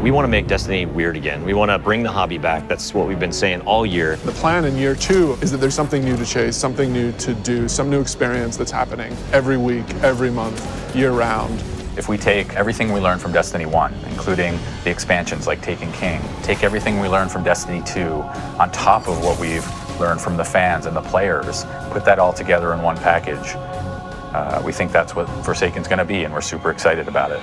We want to make Destiny weird again. We want to bring the hobby back. That's what we've been saying all year. The plan in year 2 is that there's something new to chase, something new to do, some new experience that's happening every week, every month, year round. If we take everything we learned from Destiny 1, including the expansions like Taken King, take everything we learned from Destiny 2 on top of what we've learned from the fans and the players, put that all together in one package, we think that's what Forsaken's going to be, and we're super excited about it.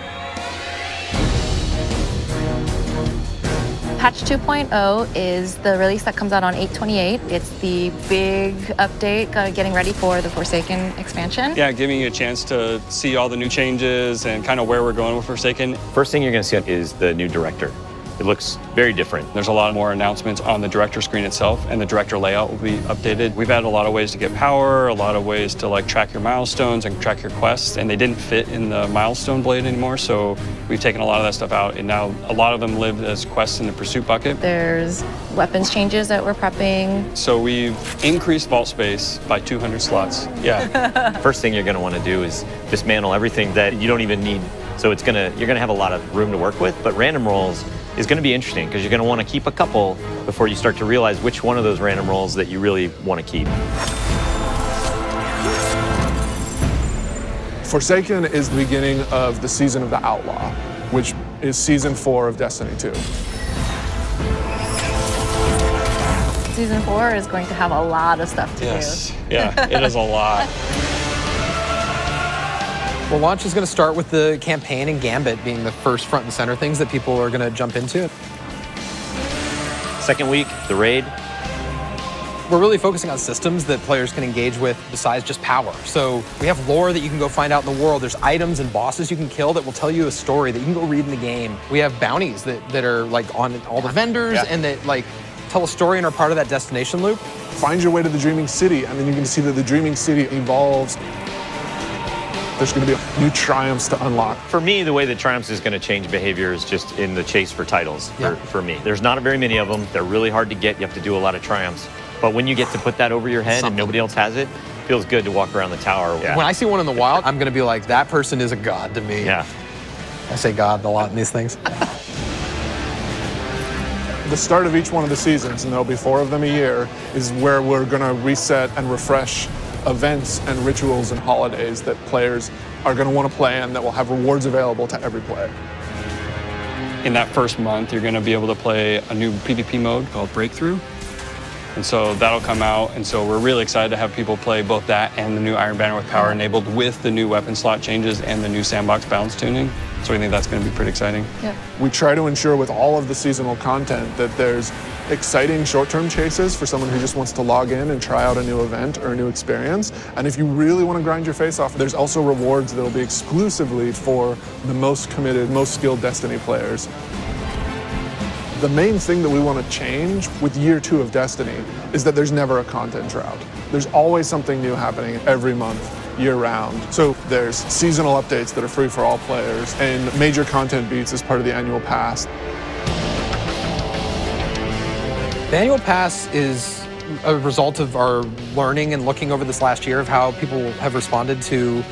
Patch 2.0 is the release that comes out on 8/28. It's the big update, getting ready for the Forsaken expansion. Yeah, giving you a chance to see all the new changes and kind of where we're going with Forsaken. First thing you're going to see is the new director. It looks very different. There's a lot more announcements on the director screen itself, and the director layout will be updated. We've added a lot of ways to get power, a lot of ways to like track your milestones and track your quests, and they didn't fit in the milestone blade anymore, so we've taken a lot of that stuff out, and now a lot of them live as quests in the pursuit bucket. There's weapons changes that we're prepping. So we've increased vault space by 200 slots. Yeah. First thing you're going to want to do is dismantle everything that you don't even need. So you're going to have a lot of room to work with, but random rolls is going to be interesting because you're going to want to keep a couple before you start to realize which one of those random rolls that you really want to keep. Forsaken is the beginning of the season of the Outlaw, which is season 4 of Destiny 2. Season 4 is going to have a lot of stuff to do. Yeah, it is a lot. Well, launch is going to start with the campaign and Gambit being the first front and center things that people are going to jump into. Second week, the raid. We're really focusing on systems that players can engage with besides just power. So we have lore that you can go find out in the world. There's items and bosses you can kill that will tell you a story that you can go read in the game. We have bounties that are like on all the vendors and that like tell a story and are part of that destination loop. Find your way to the Dreaming City, and then you can see that the Dreaming City evolves. There's going to be new triumphs to unlock. For me, the way that triumphs is going to change behavior is just in the chase for titles, for me. There's not very many of them. They're really hard to get. You have to do a lot of triumphs. But when you get to put that over your head and nobody else has it, it feels good to walk around the tower. Yeah. When I see one in the wild, I'm going to be like, that person is a god to me. Yeah. I say god a lot in these things. The start of each one of the seasons, and there'll be 4 of them a year, is where we're going to reset and refresh events and rituals and holidays that players are going to want to play in, that will have rewards available to every player. In that first month, you're going to be able to play a new PvP mode called Breakthrough. And so that'll come out, and so we're really excited to have people play both that and the new Iron Banner with power enabled with the new weapon slot changes and the new sandbox balance tuning. So we think that's going to be pretty exciting. Yeah. We try to ensure with all of the seasonal content that there's exciting short-term chases for someone who just wants to log in and try out a new event or a new experience. And if you really want to grind your face off, there's also rewards that'll be exclusively for the most committed, most skilled Destiny players. The main thing that we want to change with year 2 of Destiny is that there's never a content drought. There's always something new happening every month, year-round. So there's seasonal updates that are free for all players and major content beats as part of the annual pass. The annual pass is a result of our learning and looking over this last year of how people have responded to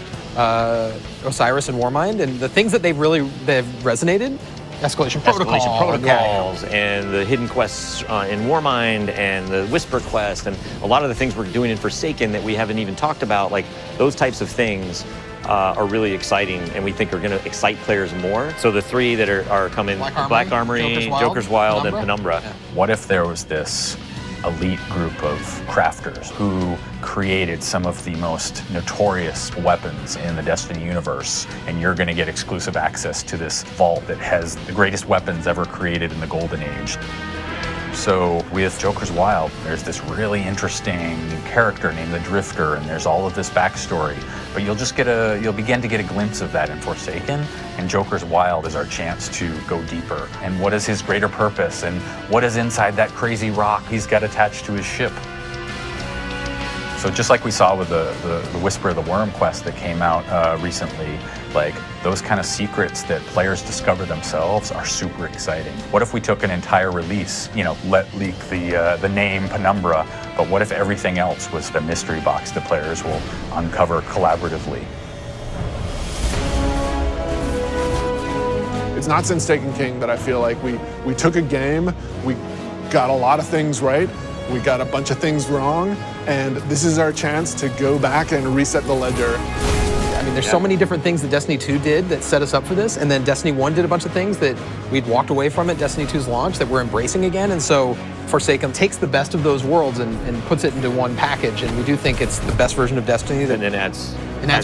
Osiris and Warmind, and the things that they've resonated. Escalation protocols and the hidden quests in Warmind and the Whisper quest and a lot of the things we're doing in Forsaken that we haven't even talked about, like those types of things are really exciting and we think are going to excite players more. So the 3 that are coming, Black Armory, Joker's Wild, and Penumbra. Yeah. What if there was this elite group of crafters who created some of the most notorious weapons in the Destiny universe, and you're going to get exclusive access to this vault that has the greatest weapons ever created in the Golden Age. So with Joker's Wild, there's this really interesting new character named the Drifter, and there's all of this backstory. But you'll begin to get a glimpse of that in Forsaken, and Joker's Wild is our chance to go deeper. And what is his greater purpose, and what is inside that crazy rock he's got attached to his ship? So just like we saw with the Whisper of the Worm quest that came out recently, like those kind of secrets that players discover themselves are super exciting. What if we took an entire release, let leak the name Penumbra, but what if everything else was the mystery box that players will uncover collaboratively? It's not since Taken King that I feel like we took a game, we got a lot of things right, we got a bunch of things wrong, and this is our chance to go back and reset the ledger. I mean, there's so many different things that Destiny 2 did that set us up for this, and then Destiny 1 did a bunch of things that we'd walked away from at Destiny 2's launch that we're embracing again, and so Forsaken takes the best of those worlds and puts it into one package, and we do think it's the best version of Destiny. And then adds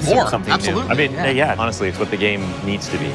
more, something absolutely. new. I mean, yeah, honestly, it's what the game needs to be.